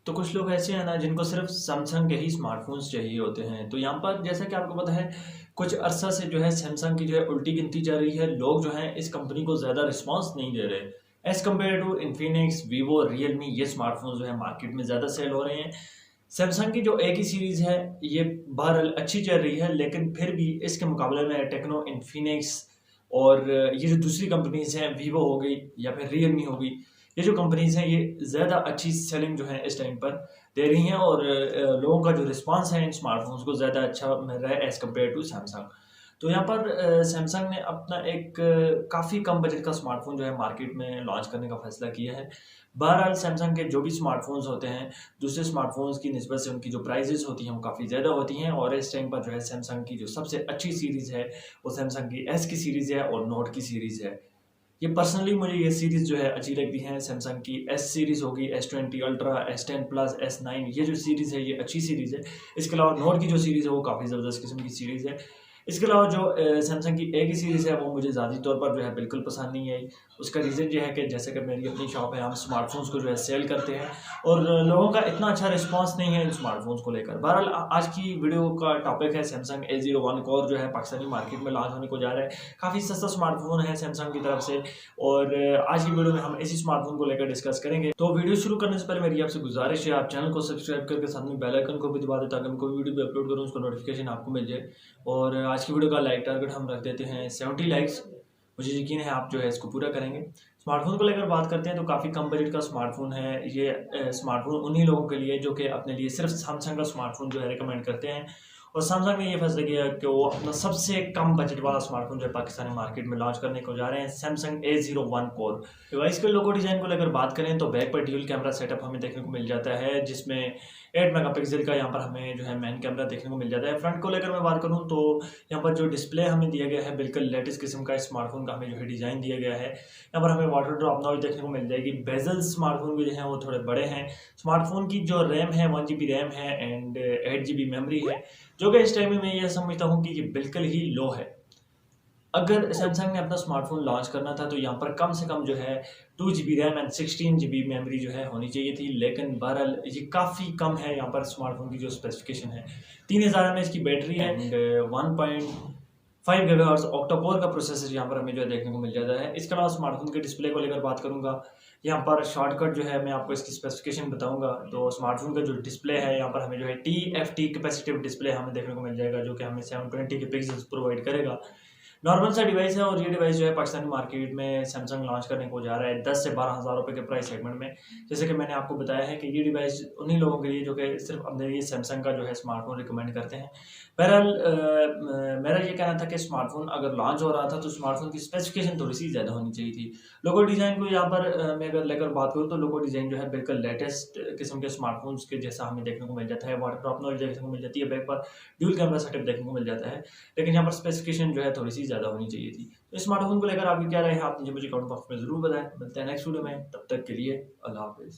तो कुछ लोग ऐसे हैं ना जिनको सिर्फ सैमसंग के ही स्मार्टफोन्स चाहिए होते हैं। तो यहाँ पर जैसा कि आपको पता है कुछ अरसा से जो है सैमसंग की जो है उल्टी गिनती चल रही है। लोग जो हैं इस कंपनी को ज़्यादा रिस्पांस नहीं दे रहे as compare to Infinix, Vivo, Realme. ये स्मार्टफोन्स जो है मार्केट में ज़्यादा सेल हो रहे हैं। सैमसंग की जो एक ही सीरीज़ है ये बहरहाल अच्छी चल रही है, लेकिन फिर भी इसके मुकाबले में टेक्नो, इन्फिनिक्स और ये जो दूसरी कंपनीज़ हैं वीवो हो गई या फिर रियलमी हो गई, ये जो कंपनीज़ हैं ये ज़्यादा अच्छी सेलिंग जो है इस टाइम पर दे रही हैं और लोगों का जो रिस्पांस है इन स्मार्टफोन्स को ज़्यादा अच्छा मिल रहा है एज़ कम्पेयर टू सैमसंग। तो यहाँ पर सैमसंग ने अपना एक काफ़ी कम बजट का स्मार्टफोन जो है मार्केट में लॉन्च करने का फैसला किया है। बहरहाल सैमसंग के जो भी स्मार्टफोन्स होते हैं दूसरे स्मार्टफोन्स की निस्बत से उनकी जो प्राइजेस होती हैं वो काफ़ी ज़्यादा होती हैं और इस टाइम पर जो है सैमसंग की जो सबसे अच्छी सीरीज़ है वो सैमसंग की एस की सीरीज़ है और नोट की सीरीज़ है। ये पर्सनली मुझे ये सीरीज़ जो है अच्छी लगती है। सैमसंग की एस सीरीज़ होगी, S20 ultra, S10 plus, S9, ये जो सीरीज़ है ये अच्छी सीरीज़ है। इसके अलावा नोट की जो सीरीज़ है वो काफ़ी ज़बरदस्त किस्म की सीरीज़ है। इसके अलावा जो सैमसंग की ए की सीरीज़ है वो मुझे ज़ाती तौर पर जो है बिल्कुल पसंद नहीं आई। उसका रीज़न ये है कि जैसे कि मेरी अपनी शॉप है, हम स्मार्टफोन्स को जो है सेल करते हैं और लोगों का इतना अच्छा रिस्पांस नहीं है इन स्मार्टफोन्स को लेकर। बहरहाल आज की वीडियो का टॉपिक है सैमसंग A01 कोर जो है पाकिस्तानी मार्केट में लॉन्च होने को जा रहा है। काफ़ी सस्ता स्मार्टफोन है सैमसंग की तरफ से और आज की वीडियो में हम इसी स्मार्टफोन को लेकर डिस्कस करेंगे। तो वीडियो शुरू करने से पहले मेरी आपसे गुजारिश है आप चैनल को सब्सक्राइब करके साथ में बेल आइकन को भी दबा दें ताकि मैं कोई वीडियो भी अपलोड करूँ उसका नोटिफिकेशन आपको मिल जाए। और आज की वीडियो का लाइक टारगेट हम रख देते हैं 70 लाइक्स। मुझे यकीन है आप जो है इसको पूरा करेंगे। स्मार्टफोन को लेकर बात करते हैं तो काफ़ी कम बजट का स्मार्टफोन है ये। स्मार्टफोन उन्हीं लोगों के लिए जो कि अपने लिए सिर्फ सैमसंग का स्मार्टफोन जो है रिकमेंड करते हैं और सैमसंग ने ये फैसला किया कि वो अपना सबसे कम बजट वाला स्मार्टफोन जो है पाकिस्तानी मार्केट में लॉन्च करने को जा रहे हैं, सैमसंग A01 कोर। डिवाइस के लोगो डिज़ाइन को लेकर बात करें तो बैक पर ड्यूल कैमरा सेटअप हमें देखने को मिल जाता है जिसमें 8 मेगापिक्सल का यहाँ पर हमें जो है मेन कैमरा देखने को मिल जाता है। फ्रंट को लेकर मैं बात करूँ तो यहाँ पर जो डिस्प्ले हमें दिया गया है बिल्कुल लेटेस्ट किस्म का स्मार्टफोन का हमें जो है डिज़ाइन दिया गया है। यहाँ पर हमें वाटर ड्रॉप नॉच देखने को मिल जाएगी। बेजल स्मार्टफोन भी जो हैं वो थोड़े बड़े हैं। स्मार्टफोन की जो रैम है 1 GB रैम है एंड 8 GB मेमोरी है, जो कि इस टाइम में मैं ये समझता हूँ कि ये बिल्कुल ही लो है। अगर सैमसंग ने अपना स्मार्टफोन लॉन्च करना था तो यहाँ पर कम से कम जो है 2 GB RAM and 16 GB memory जो है होनी चाहिए थी, लेकिन बहरहाल ये काफ़ी कम है। यहाँ पर स्मार्टफोन की जो स्पेसिफिकेशन है 3000 mAh की बैटरी है एंड 1.5 GHz ऑक्टा कोर का प्रोसेसर यहाँ पर हमें जो है देखने को मिल जाता है। इसके अलावा स्मार्टफोन के डिस्प्ले को लेकर बात करूँगा, यहाँ पर शॉर्टकट जो है मैं आपको इसकी स्पेसिफिकेशन बताऊंगा। तो स्मार्टफोन का जो डिस्प्ले है यहाँ पर हमें जो है TFT कैपेसिटिव डिस्प्ले हमें देखने को मिल जाएगा जो कि हमें 720 के पिक्सल्स प्रोवाइड करेगा। नॉर्मल सा डिवाइस है और ये डिवाइस जो है पाकिस्तानी मार्केट में सैमसंग लॉन्च करने को जा रहा है 10 से 12 हज़ार रुपये के प्राइस सेगमेंट में। जैसे कि मैंने आपको बताया है कि ये डिवाइस उन्हीं लोगों के लिए जो कि सिर्फ अपने लिए सैमसंग का जो है स्मार्टफोन रिकमेंड करते हैं। बहरहाल मेरा ये कहना था कि स्मार्टफोन अगर लॉन्च हो रहा था तो स्मार्टफोन की स्पेसिफिकेशन थोड़ी सी ज़्यादा होनी चाहिए थी। लोगो डिज़ाइन को यहाँ पर मैं अगर लेकर बात करूँ तो लोगो डिज़ाइन जो है बिल्कुल लेटेस्ट किस्म के स्मार्टफोन्स के जैसा हमें देखने को मिल जाता है। वाटर ड्रॉप नॉच देखने को मिल जाती है, बैक पर ड्यूल कैमरा सेटअप देखने को मिल जाता है, लेकिन यहाँ पर स्पेसिफिकेशन जो है थोड़ी सी ज़्यादा होनी चाहिए थी। तो स्मार्टफोन को लेकर आपकी क्या राय है आप मुझे कमेंट बॉक्स में ज़रूर बताएं। मिलते हैं नेक्स्ट वीडियो में, तब तक के लिए अल्लाह हाफिज़।